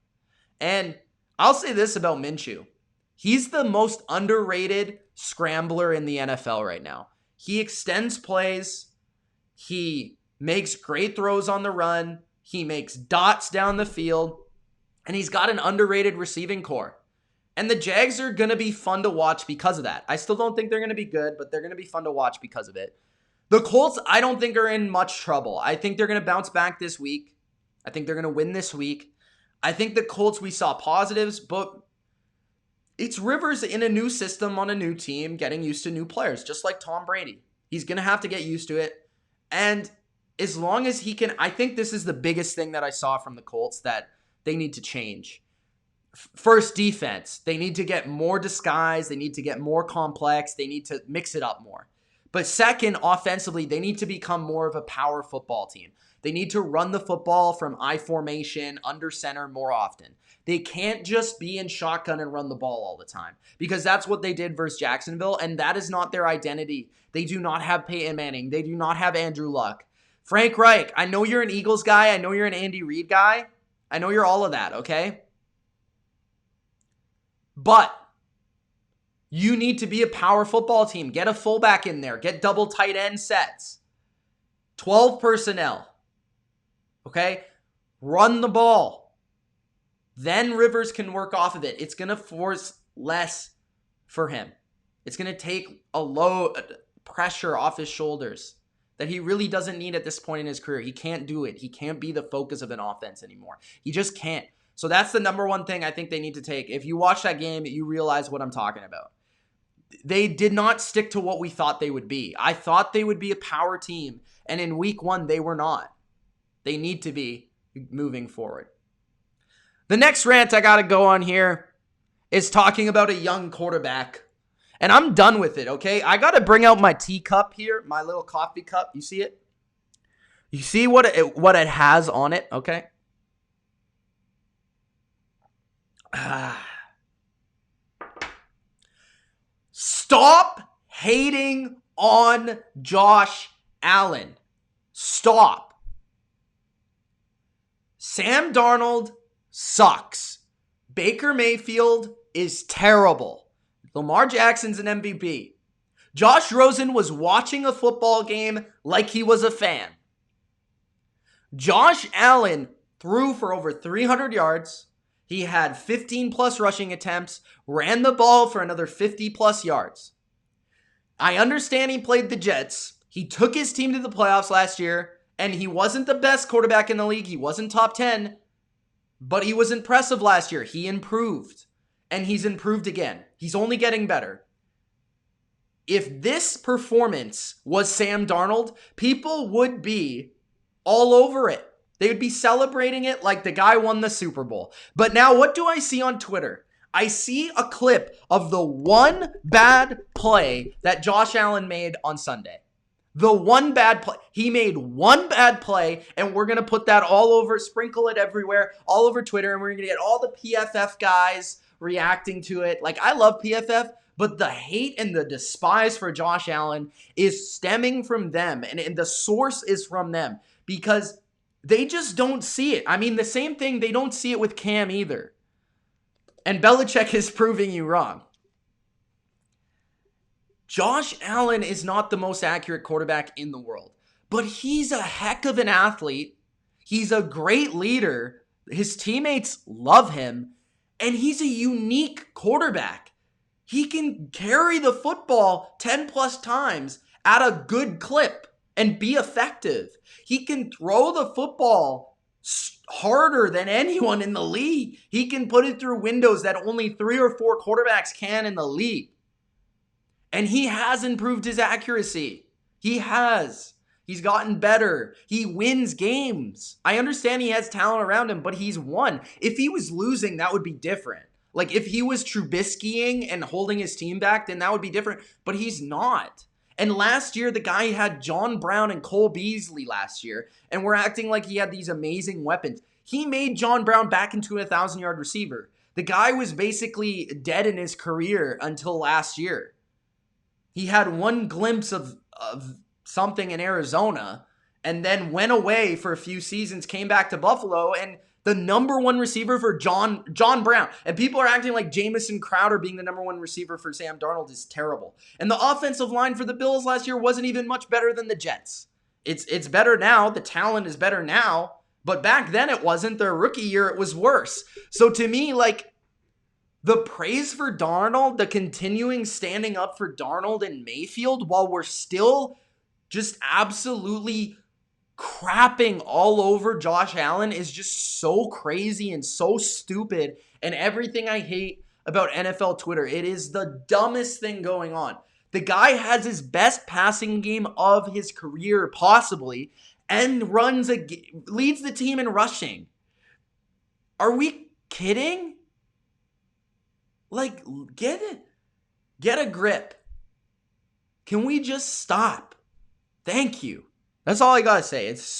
And I'll say this about Minshew. He's the most underrated scrambler in the NFL right now. He extends plays. He makes great throws on the run. He makes dots down the field. And he's got an underrated receiving core. And the Jags are going to be fun to watch because of that. I still don't think they're going to be good, but they're going to be fun to watch because of it. The Colts, I don't think are in much trouble. I think they're going to bounce back this week. I think they're going to win this week. I think the Colts, we saw positives, but it's Rivers in a new system on a new team, getting used to new players, just like Tom Brady. He's going to have to get used to it. And as long as he can, I think this is the biggest thing that I saw from the Colts that they need to change. First, defense. They need to get more disguise. They need to get more complex. They need to mix it up more. But second, offensively, they need to become more of a power football team. They need to run the football from I formation, under center more often. They can't just be in shotgun and run the ball all the time because that's what they did versus Jacksonville, and that is not their identity. They do not have Peyton Manning. They do not have Andrew Luck. Frank Reich, I know you're an Eagles guy. I know you're an Andy Reid guy. I know you're all of that, okay? But you need to be a power football team. Get a fullback in there. Get double tight end sets. 12 personnel. Okay? Run the ball. Then Rivers can work off of it. It's going to force less for him. It's going to take a low pressure off his shoulders that he really doesn't need at this point in his career. He can't do it. He can't be the focus of an offense anymore. He just can't. So that's the number one thing I think they need to take. If you watch that game, you realize what I'm talking about. They did not stick to what we thought they would be. I thought they would be a power team, and in week one, they were not. They need to be moving forward. The next rant I got to go on here is talking about a young quarterback, and I'm done with it, okay? I got to bring out my teacup here, my little coffee cup. You see it? You see what it has on it, okay? Stop hating on Josh Allen. Stop. Sam Darnold sucks. Baker Mayfield is terrible. Lamar Jackson's an MVP. Josh Rosen was watching a football game like he was a fan. Josh Allen threw for over 300 yards. He had 15 plus rushing attempts, ran the ball for another 50 plus yards. I understand he played the Jets. He took his team to the playoffs last year, and he wasn't the best quarterback in the league. He wasn't top 10, but he was impressive last year. He improved, and he's improved again. He's only getting better. If this performance was Sam Darnold, people would be all over it. They would be celebrating it like the guy won the Super Bowl. But now what do I see on Twitter? I see a clip of the one bad play that Josh Allen made on Sunday. The one bad play. He made one bad play, and we're going to put that all over, sprinkle it everywhere, all over Twitter, and we're going to get all the PFF guys reacting to it. Like, I love PFF, but the hate and the despise for Josh Allen is stemming from them, and the source is from them, because they just don't see it. I mean, the same thing, they don't see it with Cam either. And Belichick is proving you wrong. Josh Allen is not the most accurate quarterback in the world. but he's a heck of an athlete. He's a great leader. His teammates love him, and he's a unique quarterback. He can carry the football 10 plus times at a good clip and be effective. He can throw the football harder than anyone in the league. He can put it through windows that only 3 or 4 quarterbacks can in the league. And he has improved his accuracy. He has. He's gotten better. He wins games. I understand he has talent around him, but he's won. If he was losing, that would be different. Like, if he was Trubiskying and holding his team back, then that would be different. But he's not. And last year, the guy had John Brown and Cole Beasley last year, and we're acting like he had these amazing weapons. He made John Brown back into a 1,000-yard receiver. The guy was basically dead in his career until last year. He had one glimpse of something in Arizona, and then went away for a few seasons, came back to Buffalo, and the number one receiver for John Brown. And people are acting like Jamison Crowder being the number one receiver for Sam Darnold is terrible. And the offensive line for the Bills last year wasn't even much better than the Jets. It's better now. The talent is better now. But back then it wasn't. Their rookie year, it was worse. So to me, like, the praise for Darnold, the continuing standing up for Darnold and Mayfield while we're still just absolutely crapping all over Josh Allen is just so crazy and so stupid, and everything I hate about NFL Twitter. It is the dumbest thing going on. The guy has his best passing game of his career, possibly, and leads the team in rushing. Are we kidding? Like, get a grip. Can we just stop? Thank you. That's all I gotta say. It's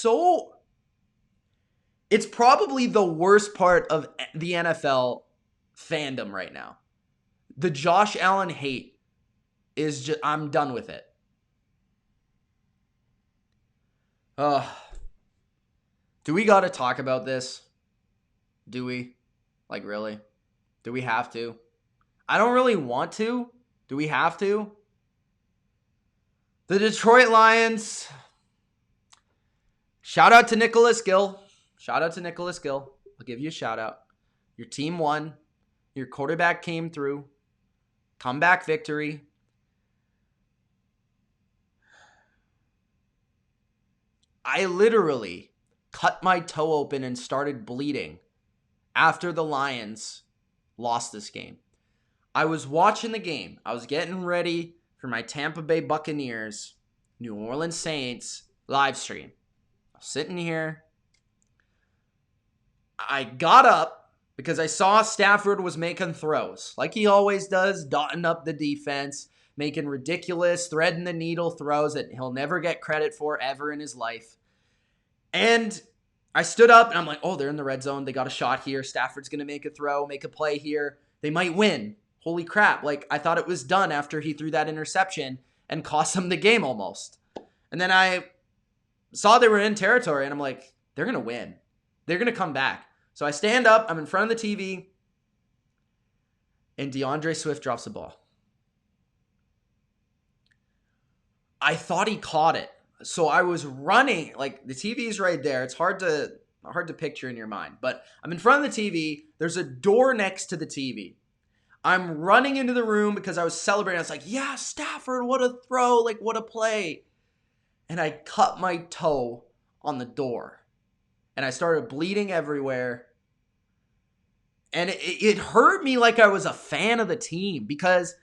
probably the worst part of the NFL fandom right now. The Josh Allen hate is just, I'm done with it. Do we gotta talk about this? Do we? Like, really? Do we have to? I don't really want to. Do we have to? The Detroit Lions. Shout out to Nicholas Gill. I'll give you a shout out. Your team won. Your quarterback came through. Comeback victory. I literally cut my toe open and started bleeding after the Lions lost this game. I was watching the game. I was getting ready for my Tampa Bay Buccaneers, New Orleans Saints live stream. I was sitting here. I got up because I saw Stafford was making throws like he always does, dotting up the defense, making ridiculous, threading the needle throws that he'll never get credit for ever in his life. And I stood up and I'm like, oh, they're in the red zone. They got a shot here. Stafford's going to make a throw, make a play here. They might win. Holy crap. Like, I thought it was done after he threw that interception and cost them the game almost. And then I saw they were in territory and I'm like, they're going to win. They're going to come back. So I stand up. I'm in front of the TV. And DeAndre Swift drops the ball. I thought he caught it. So I was running. Like, the TV's right there. It's hard to picture in your mind. But I'm in front of the TV. There's a door next to the TV. I'm running into the room because I was celebrating. I was like, yeah, Stafford, what a throw. Like, what a play. And I cut my toe on the door. And I started bleeding everywhere. And it hurt me like I was a fan of the team. Because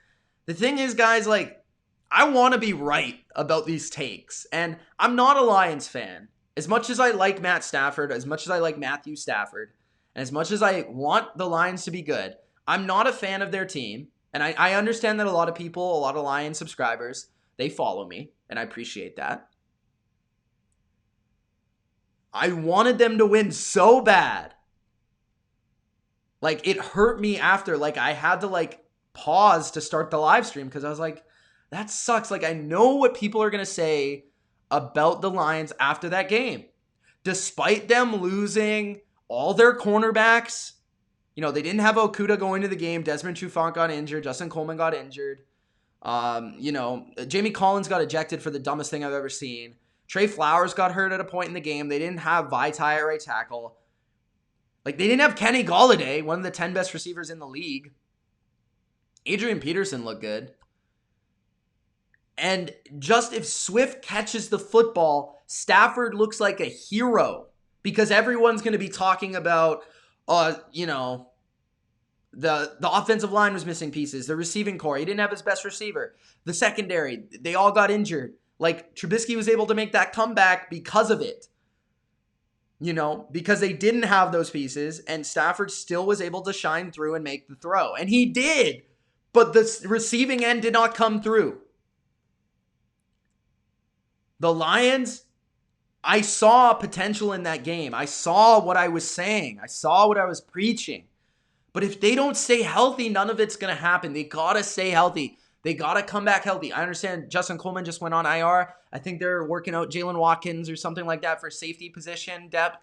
the thing is, guys, like, I want to be right about these takes. And I'm not a Lions fan. As much as I like Matt Stafford, as much as I like Matthew Stafford, and as much as I want the Lions to be good, I'm not a fan of their team. And I understand that a lot of people, a lot of Lions subscribers, they follow me. And I appreciate that. I wanted them to win so bad. Like, it hurt me after. Like, I had to, like, pause to start the live stream because I was like, that sucks. Like, I know what people are going to say about the Lions after that game. Despite them losing all their cornerbacks, you know, they didn't have Okudah go into the game. Desmond Trufant got injured. Justin Coleman got injured. You know, Jamie Collins got ejected for the dumbest thing I've ever seen. Trey Flowers got hurt at a point in the game. They didn't have Vaitai at right tackle. Like, they didn't have Kenny Golladay, one of the 10 best receivers in the league. Adrian Peterson looked good. And just if Swift catches the football, Stafford looks like a hero because everyone's going to be talking about, the offensive line was missing pieces. The receiving core, he didn't have his best receiver. The secondary, they all got injured. Like, Trubisky was able to make that comeback because of it. Because they didn't have those pieces, and Stafford still was able to shine through and make the throw. And he did, but the receiving end did not come through. The Lions, I saw potential in that game. I saw what I was saying. I saw what I was preaching. But if they don't stay healthy, none of it's going to happen. They got to stay healthy. They got to come back healthy. I understand Justin Coleman just went on IR. I think they're working out Jalen Watkins or something like that for safety position depth.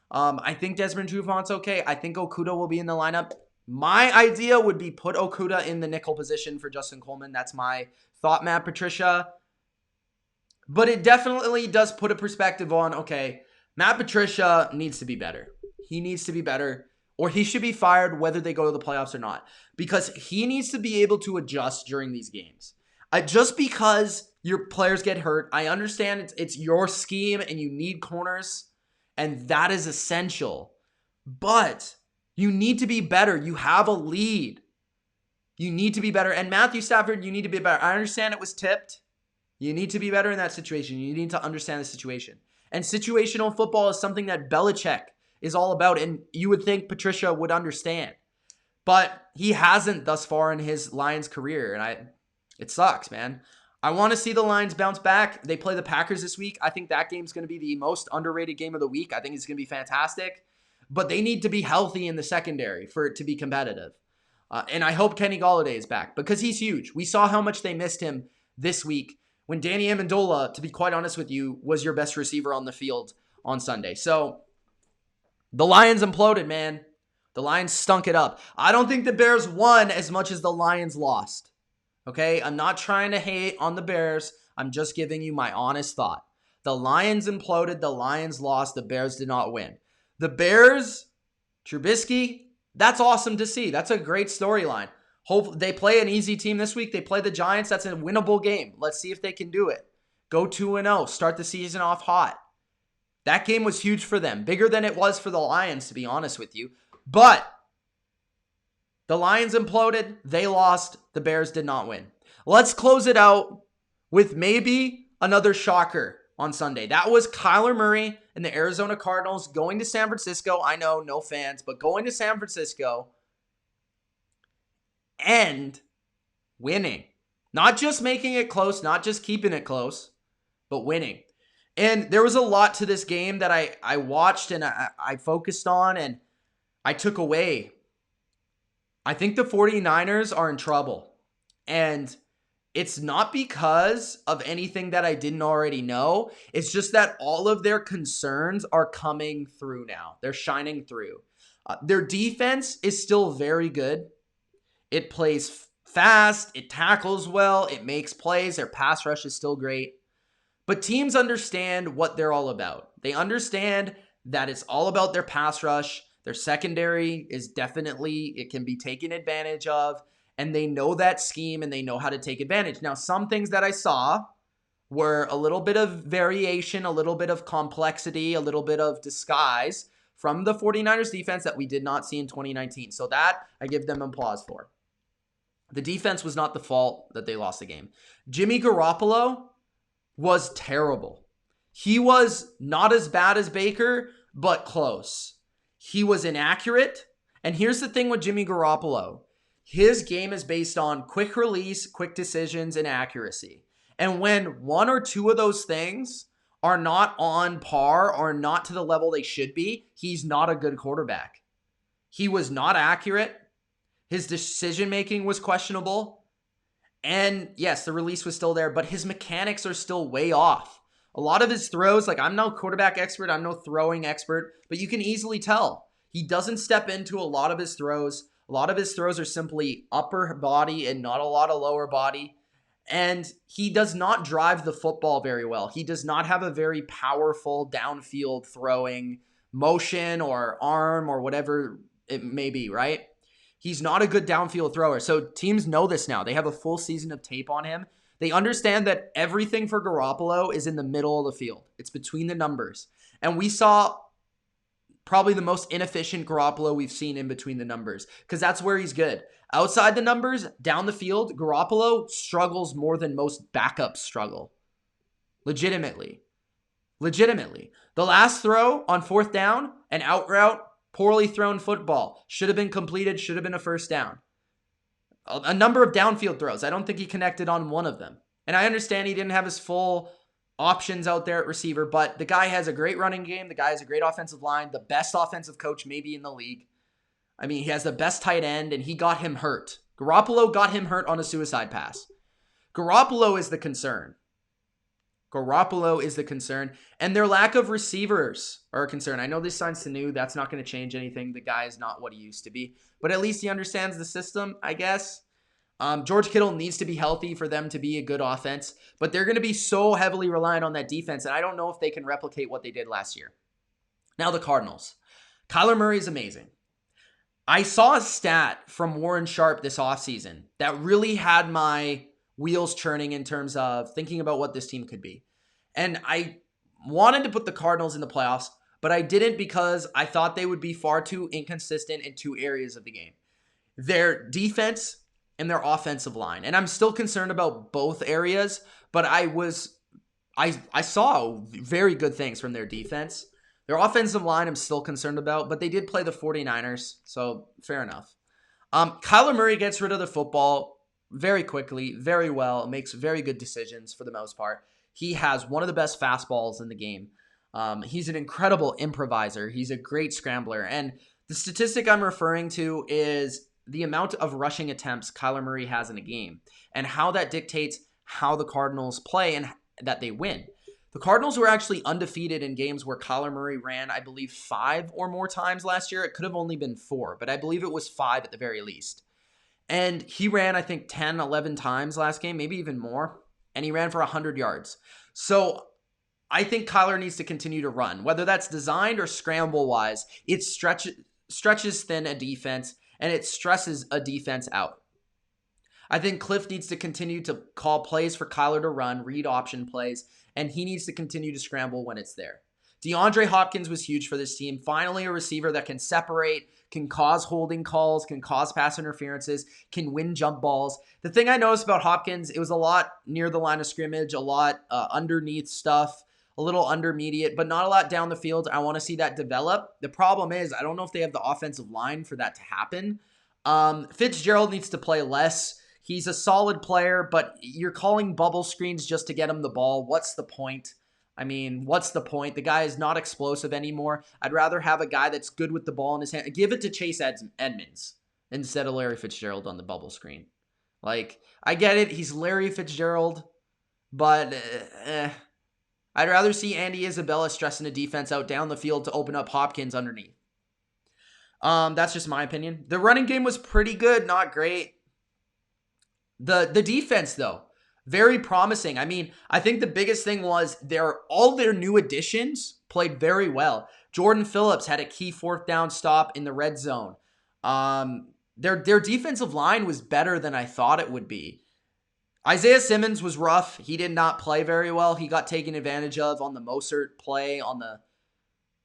I think Desmond Trufant's okay. I think Okudah will be in the lineup. My idea would be put Okudah in the nickel position for Justin Coleman. That's my thought, Matt Patricia. But it definitely does put a perspective on, okay, Matt Patricia needs to be better. He needs to be better, or he should be fired whether they go to the playoffs or not, because he needs to be able to adjust during these games. Just because your players get hurt, I understand it's your scheme and you need corners, and that is essential. But you need to be better. You have a lead. You need to be better. And Matthew Stafford, you need to be better. I understand it was tipped. You need to be better in that situation. You need to understand the situation. And situational football is something that Belichick is all about, and you would think Patricia would understand. But he hasn't thus far in his Lions career, and it sucks, man. I want to see the Lions bounce back. They play the Packers this week. I think that game's going to be the most underrated game of the week. I think it's going to be fantastic. But they need to be healthy in the secondary for it to be competitive. And I hope Kenny Golladay is back because he's huge. We saw how much they missed him this week when Danny Amendola, to be quite honest with you, was your best receiver on the field on Sunday. So the Lions imploded, man. The Lions stunk it up. I don't think the Bears won as much as the Lions lost. Okay? I'm not trying to hate on the Bears. I'm just giving you my honest thought. The Lions imploded. The Lions lost. The Bears did not win. The Bears, Trubisky, that's awesome to see. That's a great storyline. Hope they play an easy team this week. They play the Giants. That's a winnable game. Let's see if they can do it. Go 2-0. Start the season off hot. That game was huge for them. Bigger than it was for the Lions, to be honest with you. But the Lions imploded. They lost. The Bears did not win. Let's close it out with maybe another shocker on Sunday. That was Kyler Murray and the Arizona Cardinals going to San Francisco. I know, no fans, but going to San Francisco and winning. Not just making it close, not just keeping it close, but winning. And there was a lot to this game that I watched and I focused on and I took away. I think the 49ers are in trouble. And it's not because of anything that I didn't already know. It's just that all of their concerns are coming through now. They're shining through. Their defense is still very good. It plays fast. It tackles well. It makes plays. Their pass rush is still great. But teams understand what they're all about. They understand that it's all about their pass rush. Their secondary is definitely, it can be taken advantage of. And they know that scheme and they know how to take advantage. Now, some things that I saw were a little bit of variation, a little bit of complexity, a little bit of disguise from the 49ers defense that we did not see in 2019. So that I give them applause for. The defense was not the fault that they lost the game. Jimmy Garoppolo was terrible. He was not as bad as Baker, but close. He was inaccurate. And here's the thing with Jimmy Garoppolo. His game is based on quick release, quick decisions, and accuracy. And when one or two of those things are not on par or not to the level they should be, he's not a good quarterback. He was not accurate. His decision-making was questionable. And yes, the release was still there, but his mechanics are still way off. A lot of his throws, like I'm no quarterback expert, I'm no throwing expert, but you can easily tell. He doesn't step into a lot of his throws. A lot of his throws are simply upper body and not a lot of lower body. And he does not drive the football very well. He does not have a very powerful downfield throwing motion or arm or whatever it may be, right? He's not a good downfield thrower. So teams know this now. They have a full season of tape on him. They understand that everything for Garoppolo is in the middle of the field. It's between the numbers. And we saw probably the most inefficient Garoppolo we've seen in between the numbers because that's where he's good. Outside the numbers, down the field, Garoppolo struggles more than most backups struggle. Legitimately. The last throw on fourth down, an out route, poorly thrown football. Should have been completed, should have been a first down. A number of downfield throws. I don't think he connected on one of them. And I understand he didn't have his full options out there at receiver, but the guy has a great running game. The guy has a great offensive line, the best offensive coach maybe in the league. I mean, he has the best tight end, and he got him hurt. Garoppolo got him hurt on a suicide pass. Garoppolo is the concern. And their lack of receivers are a concern. I know this sign's to new. That's not going to change anything. The guy is not what he used to be. But at least he understands the system, I guess. George Kittle needs to be healthy for them to be a good offense. But they're going to be so heavily reliant on that defense, and I don't know if they can replicate what they did last year. Now the Cardinals. Kyler Murray is amazing. I saw a stat from Warren Sharp this offseason that really had my wheels churning in terms of thinking about what this team could be. And I wanted to put the Cardinals in the playoffs, but I didn't because I thought they would be far too inconsistent in two areas of the game. Their defense and their offensive line. And I'm still concerned about both areas, but I saw very good things from their defense. Their offensive line I'm still concerned about, but they did play the 49ers, so fair enough. Kyler Murray gets rid of the football very quickly, very well, makes very good decisions for the most part. He has one of the best fastballs in the game. He's an incredible improviser. He's a great scrambler. And the statistic I'm referring to is the amount of rushing attempts Kyler Murray has in a game and how that dictates how the Cardinals play and that they win. The Cardinals were actually undefeated in games where Kyler Murray ran, I believe, 5 or more times last year. It could have only been 4, but I believe it was 5 at the very least. And he ran, I think, 10, 11 times last game, maybe even more. And he ran for 100 yards. So I think Kyler needs to continue to run. Whether that's designed or scramble-wise, it stretches thin a defense, and it stresses a defense out. I think Cliff needs to continue to call plays for Kyler to run, read option plays, and he needs to continue to scramble when it's there. DeAndre Hopkins was huge for this team. Finally, a receiver that can separate, can cause holding calls, can cause pass interferences, can win jump balls. The thing I noticed about Hopkins, it was a lot near the line of scrimmage, a lot underneath stuff, a little intermediate, but not a lot down the field. I want to see that develop. The problem is I don't know if they have the offensive line for that to happen. Fitzgerald needs to play less. He's a solid player, but you're calling bubble screens just to get him the ball. What's the point? I mean, what's the point? The guy is not explosive anymore. I'd rather have a guy that's good with the ball in his hand. Give it to Chase Edmonds instead of Larry Fitzgerald on the bubble screen. Like, I get it. He's Larry Fitzgerald, but I'd rather see Andy Isabella stressing a defense out down the field to open up Hopkins underneath. That's just my opinion. The running game was pretty good, not great. The defense, though, very promising. I mean, I think the biggest thing was all their new additions played very well. Jordan Phillips had a key fourth down stop in the red zone. Their defensive line was better than I thought it would be. Isaiah Simmons was rough. He did not play very well. He got taken advantage of on the Mostert play on the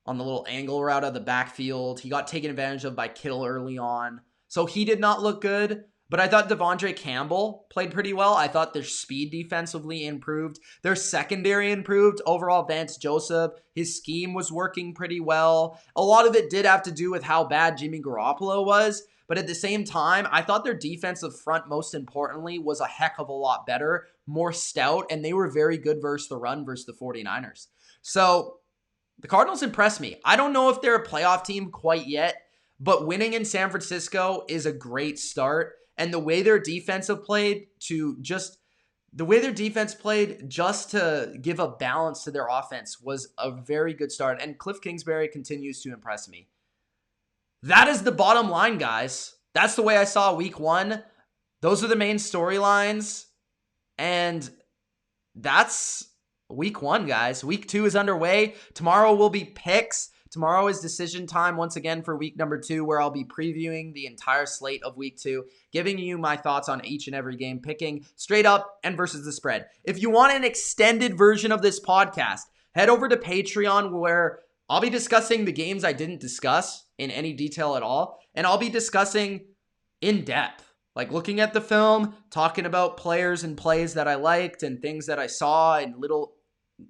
little angle route of the backfield. He got taken advantage of by Kittle early on. So he did not look good. But I thought Devondre Campbell played pretty well. I thought their speed defensively improved. Their secondary improved. Overall, Vance Joseph, his scheme was working pretty well. A lot of it did have to do with how bad Jimmy Garoppolo was. But at the same time, I thought their defensive front, most importantly, was a heck of a lot better, more stout, and they were very good versus the run versus the 49ers. So the Cardinals impressed me. I don't know if they're a playoff team quite yet, but winning in San Francisco is a great start. And the way their defense played just to give a balance to their offense was a very good start. And Cliff Kingsbury continues to impress me. That is the bottom line, guys. That's the way I saw week 1. Those are the main storylines. And that's week 1, guys. Week 2 is underway. Tomorrow will be picks. Tomorrow is decision time once again for week number 2, where I'll be previewing the entire slate of week 2, giving you my thoughts on each and every game, picking straight up and versus the spread. If you want an extended version of this podcast, head over to Patreon, where I'll be discussing the games I didn't discuss in any detail at all, and I'll be discussing in depth, like looking at the film, talking about players and plays that I liked and things that I saw and little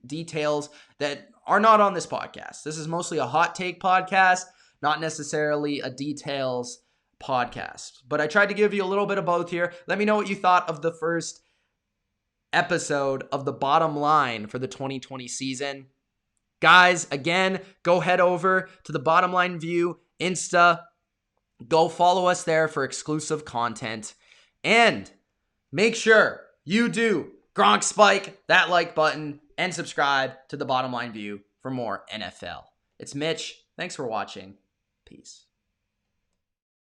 details that are not on this podcast. This is mostly a hot take podcast, not necessarily a details podcast. But I tried to give you a little bit of both here. Let me know what you thought of the first episode of The Bottom Line for the 2020 season. Guys, again, go head over to the Bottom Line View Insta. Go follow us there for exclusive content. And make sure you do Gronk Spike that like button and subscribe to the Bottom Line View for more NFL. It's Mitch. Thanks for watching. Peace.